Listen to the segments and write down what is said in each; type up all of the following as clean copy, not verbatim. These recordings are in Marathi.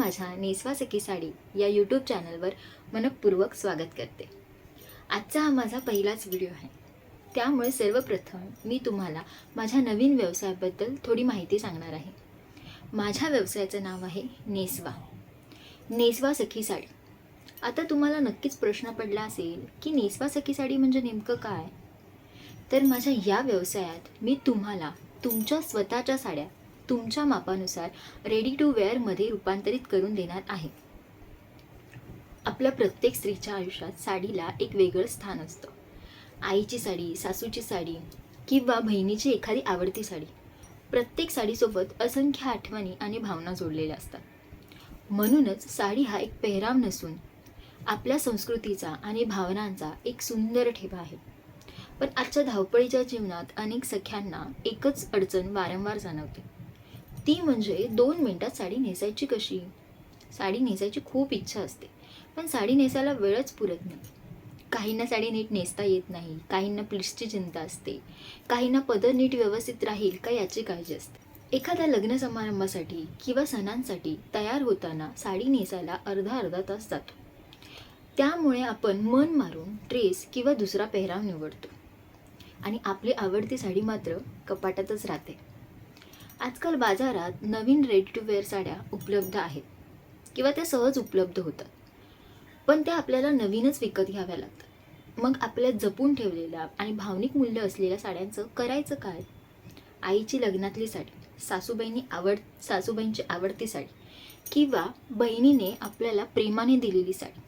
माझ्या नेसवा सखी साडी या यूट्यूब चॅनलवर मनपूर्वक स्वागत करते। आजचा हा माझा पहिलाच व्हिडिओ आहे, त्यामुळे सर्वप्रथम मी तुम्हाला माझ्या नवीन व्यवसायाबद्दल थोडी माहिती सांगणार आहे। माझ्या व्यवसायाचं नाव आहे नेसवा सखी साडी। आता तुम्हाला नक्कीच प्रश्न पडला असेल की नेसवा सखी साडी म्हणजे नेमकं काय? तर माझ्या या व्यवसायात मी तुम्हाला तुमच्या स्वतःच्या साड्या तुमच्या मापानुसार रेडी टू वेअरमध्ये रूपांतरित करून देणार आहे। आपल्या प्रत्येक स्त्रीच्या आयुष्यात साडीला एक वेगळं स्थान असतं। आईची साडी, सासूची साडी किंवा बहिणीची एखादी आवडती साडी, प्रत्येक साडीसोबत असंख्य आठवणी आणि भावना जोडलेल्या असतात। म्हणूनच साडी हा एक पेहराव नसून आपल्या संस्कृतीचा आणि भावनांचा एक सुंदर ठेवा आहे। पण आजच्या धावपळीच्या जीवनात अनेक सख्यांना एकच अडचण वारंवार जाणवते, ती म्हणजे 2 मिनिटात साडी नेसायची कशी। साडी नेसायची खूप इच्छा असते, पण साडी नेसायला वेळच पुरत नाही। काहींना साडी नीट नेसता येत नाही, काहींना प्लीट्सची चिंता असते, काहींना पदर नीट व्यवस्थित राहील का याची काळजी असते। एखाद्या लग्न समारंभासाठी किंवा सणांसाठी तयार होताना साडी नेसायला अर्धा तास जातो। त्यामुळे आपण मन मारून ड्रेस किंवा दुसरा पेहराव निवडतो आणि आपली आवडती साडी मात्र कपाटातच राहते। आजकाल बाजारात नवीन रेडी टू वेअर साड्या उपलब्ध आहेत किंवा त्या सहज उपलब्ध होतात, पण त्या आपल्याला नवीनच विकत घ्याव्या लागतात। मग आपल्या जपून ठेवलेल्या आणि भावनिक मूल्य असलेल्या साड्यांचं करायचं काय? आईची लग्नातली साडी, सासूबाईंची आवडती साडी किंवा बहिणीने आपल्याला प्रेमाने दिलेली साडी,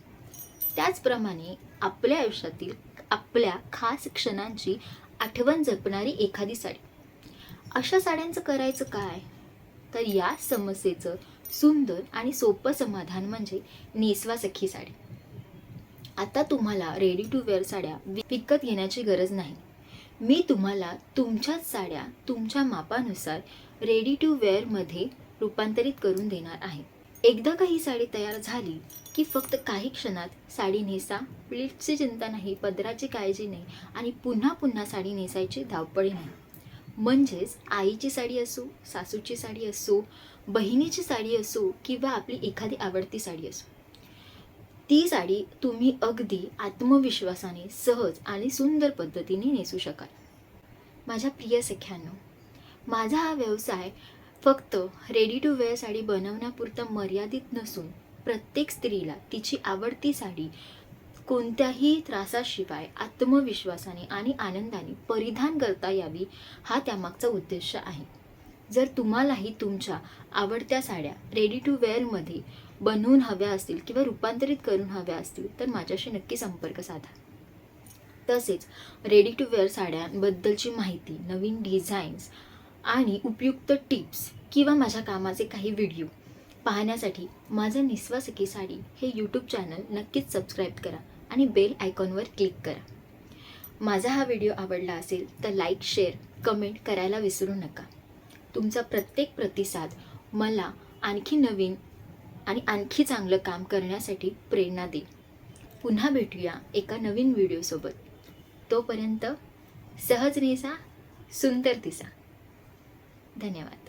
त्याचप्रमाणे आपल्या आयुष्यातील आपल्या खास क्षणांची आठवण जपणारी एखादी साडी, अशा साड्यांचं करायचं काय? तर या समस्येचं सुंदर आणि सोपं समाधान म्हणजे नेसवा सखी साडी। आता तुम्हाला रेडी टू वेअर साड्या विकत घेण्याची गरज नाही। मी तुम्हाला तुमच्याच साड्या तुमच्या मापानुसार रेडी टू वेअरमध्ये रूपांतरित करून देणार आहे। एकदा का ही साडी तयार झाली की फक्त काही क्षणात साडी नेसा, प्लीट्सची चिंता नाही, पदराची काळजी नाही आणि पुन्हा पुन्हा साडी नेसायची धावपळी नाही। म्हणजेच आईची साडी असो, सासूची साडी असो, बहिणीची साडी असो किंवा आपली एखादी आवडती साडी असो, ती साडी तुम्ही अगदी आत्मविश्वासाने, सहज आणि सुंदर पद्धतीने नेसू शकाल। माझ्या प्रिय सख्यांनो, माझा हा व्यवसाय फक्त रेडी टू वेअर साडी बनवण्यापुरता मर्यादित नसून प्रत्येक स्त्रीला तिची आवडती साडी कोणत्याही त्रासाशिवाय आत्मविश्वासाने आणि आनंदाने परिधान करता यावी, हा त्यामागचा उद्देश आहे। जर तुम्हालाही तुमच्या आवडत्या साड्या रेडी टू वेअरमध्ये बनवून हव्या असतील किंवा रूपांतरित करून हव्या असतील तर माझ्याशी नक्की संपर्क साधा। तसेच रेडी टू वेअर साड्यांबद्दलची माहिती, नवीन डिझाईन्स आणि उपयुक्त टिप्स किंवा माझ्या कामाचे काही व्हिडिओ पाहण्यासाठी माझं नेसवा सखी साडी हे यूट्यूब चॅनल नक्कीच सबस्क्राईब करा आणि बेल आयकॉनवर क्लिक करा। माझा हा व्हिडिओ आवडला असेल तर लाईक, शेअर, कमेंट करायला विसरू नका। तुमचा प्रत्येक प्रतिसाद मला आणखी नवीन आणि आणखी चांगलं काम करण्यासाठी प्रेरणा देईल। पुन्हा भेटूया एका नवीन व्हिडिओसोबत। तोपर्यंत सहज नेसा, सुंदर दिसा। धन्यवाद।